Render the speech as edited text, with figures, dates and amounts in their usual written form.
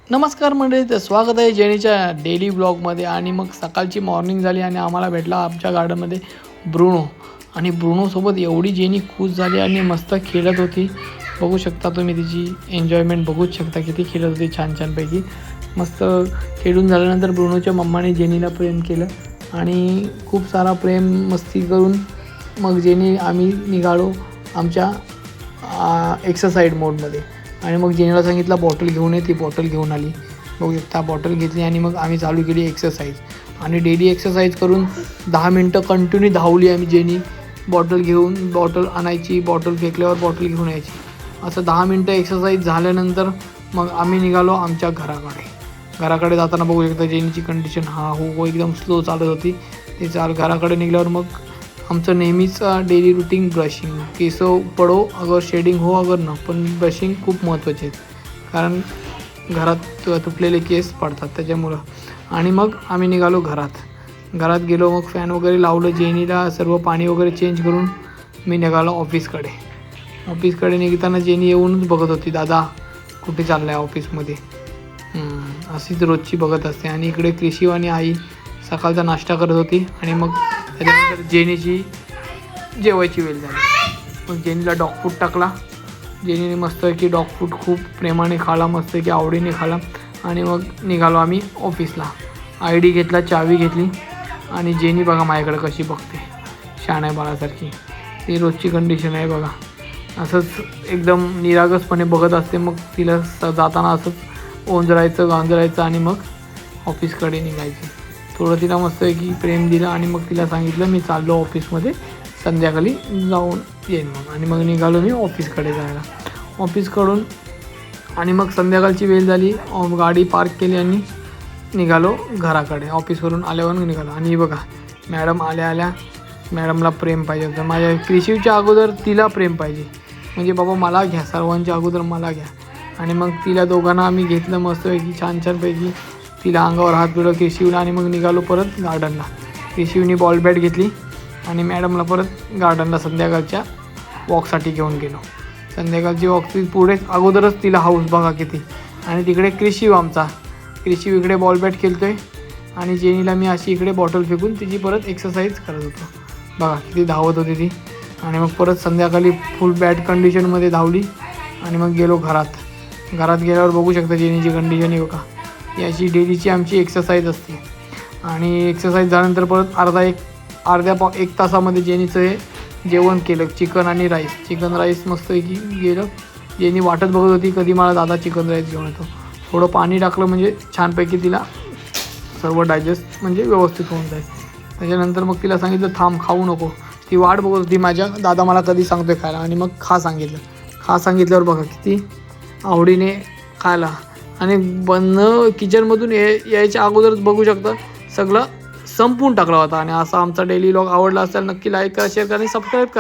नमस्कार मंडळी, तर स्वागत आहे जेनीच्या डेली ब्लॉगमध्ये. आणि मग सकाळची मॉर्निंग झाली आणि आम्हाला भेटला आमच्या गार्डनमध्ये ब्रुनो. आणि ब्रुनोसोबत एवढी जेनी खुश झाली आणि मस्त खेळत होती. बघू शकता तुम्ही तिची एन्जॉयमेंट बघूच शकता, किती खेळत होती छानपैकी. मस्त खेळून झाल्यानंतर ब्रुनोच्या मम्माने जेनीला प्रेम केलं आणि खूप सारा प्रेम मस्ती करून मग आम्ही निघालो आमच्या एक्सरसाइज मोडमध्ये. आणि मग जेनीला सांगितलं बॉटल घेऊन ये, ती बॉटल घेऊन आली. बघू शकता बॉटल घेतली आणि मग आम्ही चालू केली एक्सरसाइज. आणि डेली एक्सरसाइज करून 10 मिनटं कंटिन्यू धावली आम्ही. जेनी बॉटल घेऊन बॉटल आणायची, बॉटल फेकल्यावर बॉटल घेऊन यायची. असं 10 मिनटं एक्सरसाइज झाल्यानंतर मग आम्ही निघालो आमच्या घराकडे जाताना बघू शकता जेनीची कंडिशन हो एकदम स्लो चालत होती. ते घराकडे निघाल्यावर मग आमचं नेहमीच डेली रुटीन ब्रशिंग. केस पडो अगर शेडिंग हो अगर न, पण ब्रशिंग खूप महत्त्वाचे आहेत, कारण घरात तुटलेले केस पडतात त्याच्यामुळं. आणि मग आम्ही निघालो घरात गेलो. मग फॅन वगैरे लावलं, जेनीला सर्व पाणी वगैरे चेंज करून मी निघालो ऑफिसकडे निघताना जेनी येऊनच बघत होती, दादा कुठे चालला आहे ऑफिसमध्ये. अशीच रोजची बघत असते. आणि इकडे कृषी आणि आई सकाळचा नाश्ता करत होती. आणि मग त्याच्यानंतर जेनीची जेवायची वेळ झाली. मग जेनीला डॉग फूड टाकला. जेनीने मस्त की डॉग फूड खूप प्रेमाने खाला, मस्त की आवडीने खाला. आणि मग निघालो आम्ही ऑफिसला. ID घेतला, चावी घेतली. आणि जेनी बघा माझ्याकडे कशी बघते, शहाण्या बाळासारखी. ती रोजची कंडिशन आहे बघा. असंच एकदम निरागसपणे बघत असते. मग तिला जाताना असंच ओंजरायचं गांजरायचं आणि मग ऑफिसकडे निघायचं. थोडं तिला मस्त की प्रेम दिलं आणि मग तिला सांगितलं मी चाललो ऑफिसमध्ये, संध्याकाळी जाऊन येईन मग. आणि मग निघालो मी ऑफिसकडे जायला. ऑफिसकडून आणि मग संध्याकाळची वेळ झाली, गाडी पार्क केली आणि निघालो घराकडे. ऑफिसवरून आल्यावर निघालो. आणि बघा मॅडम आल्या मॅडमला प्रेम पाहिजे होतं. माझ्या कृषीच्या अगोदर तिला प्रेम पाहिजे, म्हणजे बाबा मला घ्या, सर्वांच्या अगोदर मला घ्या. आणि मग तिला दोघांना आम्ही घेतलं मस्तपैकी छानपैकी. तिला अंगावर हात फिरवलं कृषीला. आणि मग निघालो परत गार्डनला. कृषीने बॉल बॅट घेतली आणि मॅडमला परत गार्डनला संध्याकाळच्या वॉकसाठी घेऊन गेलो. संध्याकाळची वॉकची पुढे अगोदरच तिला हाऊस बघा किती. आणि तिकडे कृषी इकडे बॉल बॅट खेळतो आहे आणि जेनीला मी अशी इकडे बॉटल फेकून तिची परत एक्सरसाइज करत होतो. बघा किती धावत होती ती. आणि मग परत संध्याकाळी फुल बॅट कंडिशनमध्ये धावली. आणि मग गेलो घरात गेल्यावर बघू शकता जेनीची कंडिशन आहे बघा. याची डेलीची आमची एक्सरसाइज असते. आणि एक्सरसाइज झाल्यानंतर परत एक तासामध्ये जेनीचं हे जेवण केलं, चिकन राईस मस्तपैकी गेलं. जेनी वाटत बघत होती कधी मला दादा चिकन राईस घेऊन येतो. थोडं पाणी टाकलं म्हणजे छानपैकी तिला सर्व डायजेस्ट म्हणजे व्यवस्थित होऊन जाईल. त्याच्यानंतर मग तिला सांगितलं थांब, खाऊ नको. ती वाट बघत होती माझ्या, दादा मला कधी सांगतोय खायला. आणि मग खा सांगितल्यावर बघा किती आवडीने खायला. आणि किचनमधून यायच्या अगोदरच बघू शकता सगळं संपवून टाकला होता. आणि असा आमचा डेली व्लॉग आवडला असेल नक्की लाईक करा, शेअर करा आणि सबस्क्राईब करा.